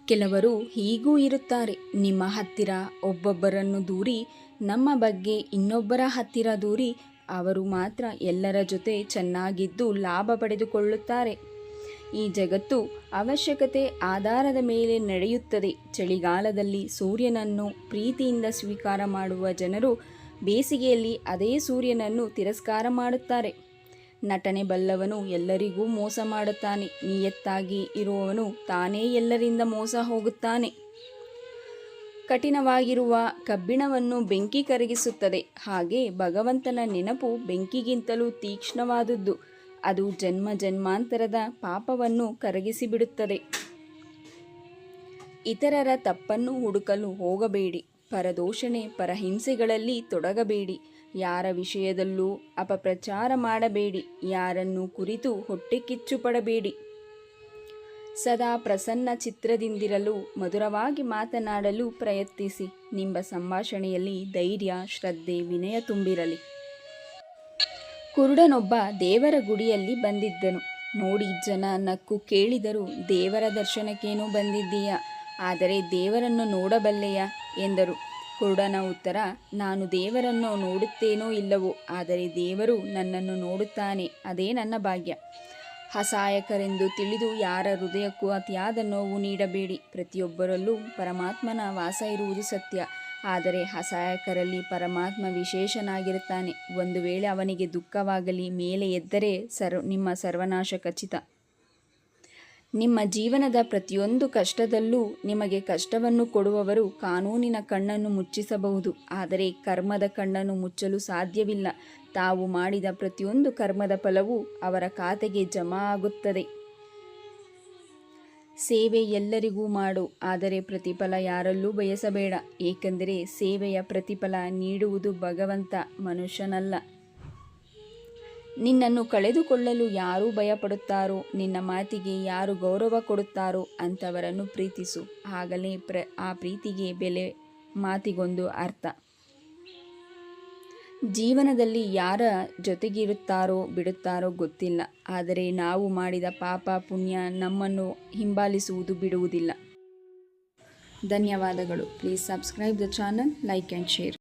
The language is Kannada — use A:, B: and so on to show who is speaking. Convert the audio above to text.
A: ಕೆಲವರು ಹೀಗೂ ಇರುತ್ತಾರೆ. ನಿಮ್ಮ ಹತ್ತಿರ ಒಬ್ಬೊಬ್ಬರನ್ನು ದೂರಿ, ನಮ್ಮ ಬಗ್ಗೆ ಇನ್ನೊಬ್ಬರ ಹತ್ತಿರ ದೂರಿ, ಅವರು ಮಾತ್ರ ಎಲ್ಲರ ಜೊತೆ ಚೆನ್ನಾಗಿದ್ದು ಲಾಭ ಪಡೆದುಕೊಳ್ಳುತ್ತಾರೆ. ಈ ಜಗತ್ತು ಅವಶ್ಯಕತೆ ಆಧಾರದ ಮೇಲೆ ನಡೆಯುತ್ತದೆ. ಚಳಿಗಾಲದಲ್ಲಿ ಸೂರ್ಯನನ್ನು ಪ್ರೀತಿಯಿಂದ ಸ್ವೀಕಾರ ಮಾಡುವ ಜನರು ಬೇಸಿಗೆಯಲ್ಲಿ ಅದೇ ಸೂರ್ಯನನ್ನು ತಿರಸ್ಕಾರ ಮಾಡುತ್ತಾರೆ. ನಟನೆ ಬಲ್ಲವನು ಎಲ್ಲರಿಗೂ ಮೋಸ ಮಾಡುತ್ತಾನೆ. ನಿಯತ್ತಾಗಿ ಇರುವವನು ತಾನೇ ಎಲ್ಲರಿಂದ ಮೋಸ ಹೋಗುತ್ತಾನೆ. ಕಠಿಣವಾಗಿರುವ ಕಬ್ಬಿಣವನ್ನು ಬೆಂಕಿ ಕರಗಿಸುತ್ತದೆ. ಹಾಗೆ ಭಗವಂತನ ನೆನಪು ಬೆಂಕಿಗಿಂತಲೂ ತೀಕ್ಷ್ಣವಾದುದು. ಅದು ಜನ್ಮ ಜನ್ಮಾಂತರದ ಪಾಪವನ್ನು ಕರಗಿಸಿಬಿಡುತ್ತದೆ. ಇತರರ ತಪ್ಪನ್ನು ಹುಡುಕಲು ಹೋಗಬೇಡಿ. ಪರದೋಷಣೆ ಪರಹಿಂಸೆಗಳಲ್ಲಿ ತೊಡಗಬೇಡಿ. ಯಾರ ವಿಷಯದಲ್ಲೂ ಅಪಪ್ರಚಾರ ಮಾಡಬೇಡಿ. ಯಾರನ್ನು ಕುರಿತು ಹೊಟ್ಟೆ ಕಿಚ್ಚು ಪಡಬೇಡಿ. ಸದಾ ಪ್ರಸನ್ನ ಚಿತ್ರದಿಂದಿರಲು, ಮಧುರವಾಗಿ ಮಾತನಾಡಲು ಪ್ರಯತ್ನಿಸಿ. ನಿಮ್ಮ ಸಂಭಾಷಣೆಯಲ್ಲಿ ಧೈರ್ಯ, ಶ್ರದ್ಧೆ, ವಿನಯ ತುಂಬಿರಲಿ. ಕುರುಡನೊಬ್ಬ ದೇವರ ಗುಡಿಯಲ್ಲಿ ಬಂದಿದ್ದನು. ನೋಡಿ ಜನ ನಕ್ಕು ಕೇಳಿದರು, ದೇವರ ದರ್ಶನಕ್ಕೇನೋ ಬಂದಿದ್ದೀಯಾ, ಆದರೆ ದೇವರನ್ನು ನೋಡಬಲ್ಲೆಯಾ ಎಂದರು. ಕುರುಡನ ಉತ್ತರ, ನಾನು ದೇವರನ್ನು ನೋಡುತ್ತೇನೋ ಇಲ್ಲವೋ, ಆದರೆ ದೇವರು ನನ್ನನ್ನು ನೋಡುತ್ತಾನೆ, ಅದೇ ನನ್ನ ಭಾಗ್ಯ. ಅಸಹಾಯಕರೆಂದು ತಿಳಿದು ಯಾರ ಹೃದಯಕ್ಕೂ ಅತಿಯಾದ ನೋವು ನೀಡಬೇಡಿ. ಪ್ರತಿಯೊಬ್ಬರಲ್ಲೂ ಪರಮಾತ್ಮನ ವಾಸ ಇರುವುದು ಸತ್ಯ, ಆದರೆ ಅಸಹಾಯಕರಲ್ಲಿ ಪರಮಾತ್ಮ ವಿಶೇಷನಾಗಿರುತ್ತಾನೆ. ಒಂದು ವೇಳೆ ಅವನಿಗೆ ದುಃಖವಾಗಲಿ ಮೇಲೆ ಎದ್ದರೆ ನಿಮ್ಮ ಸರ್ವನಾಶ ಖಚಿತ. ನಿಮ್ಮ ಜೀವನದ ಪ್ರತಿಯೊಂದು ಕಷ್ಟದಲ್ಲೂ ನಿಮಗೆ ಕಷ್ಟವನ್ನು ಕೊಡುವವರು ಕಾನೂನಿನ ಕಣ್ಣನ್ನು ಮುಚ್ಚಿಸಬಹುದು, ಆದರೆ ಕರ್ಮದ ಕಣ್ಣನ್ನು ಮುಚ್ಚಲು ಸಾಧ್ಯವಿಲ್ಲ. ತಾವು ಮಾಡಿದ ಪ್ರತಿಯೊಂದು ಕರ್ಮದ ಫಲವು ಅವರ ಖಾತೆಗೆ ಜಮಾ ಆಗುತ್ತದೆ. ಸೇವೆ ಎಲ್ಲರಿಗೂ ಮಾಡು, ಆದರೆ ಪ್ರತಿಫಲ ಯಾರಲ್ಲೂ ಬಯಸಬೇಡ. ಏಕೆಂದರೆ ಸೇವೆಯ ಪ್ರತಿಫಲ ನೀಡುವುದು ಭಗವಂತ, ಮನುಷ್ಯನಲ್ಲ. ನಿನ್ನನ್ನು ಕಳೆದುಕೊಳ್ಳಲು ಯಾರು ಭಯಪಡುತ್ತಾರೋ, ನಿನ್ನ ಮಾತಿಗೆ ಯಾರು ಗೌರವ ಕೊಡುತ್ತಾರೋ ಅಂಥವರನ್ನು ಪ್ರೀತಿಸು. ಆಗಲೇ ಆ ಪ್ರೀತಿಗೆ ಬೆಲೆ, ಮಾತಿಗೊಂದು ಅರ್ಥ. ಜೀವನದಲ್ಲಿ ಯಾರ ಜೊತೆಗಿರುತ್ತಾರೋ ಬಿಡುತ್ತಾರೋ ಗೊತ್ತಿಲ್ಲ, ಆದರೆ ನಾವು ಮಾಡಿದ ಪಾಪ ಪುಣ್ಯ ನಮ್ಮನ್ನು ಹಿಂಬಾಲಿಸುವುದು ಬಿಡುವುದಿಲ್ಲ. ಧನ್ಯವಾದಗಳು. Please subscribe the channel, like and share.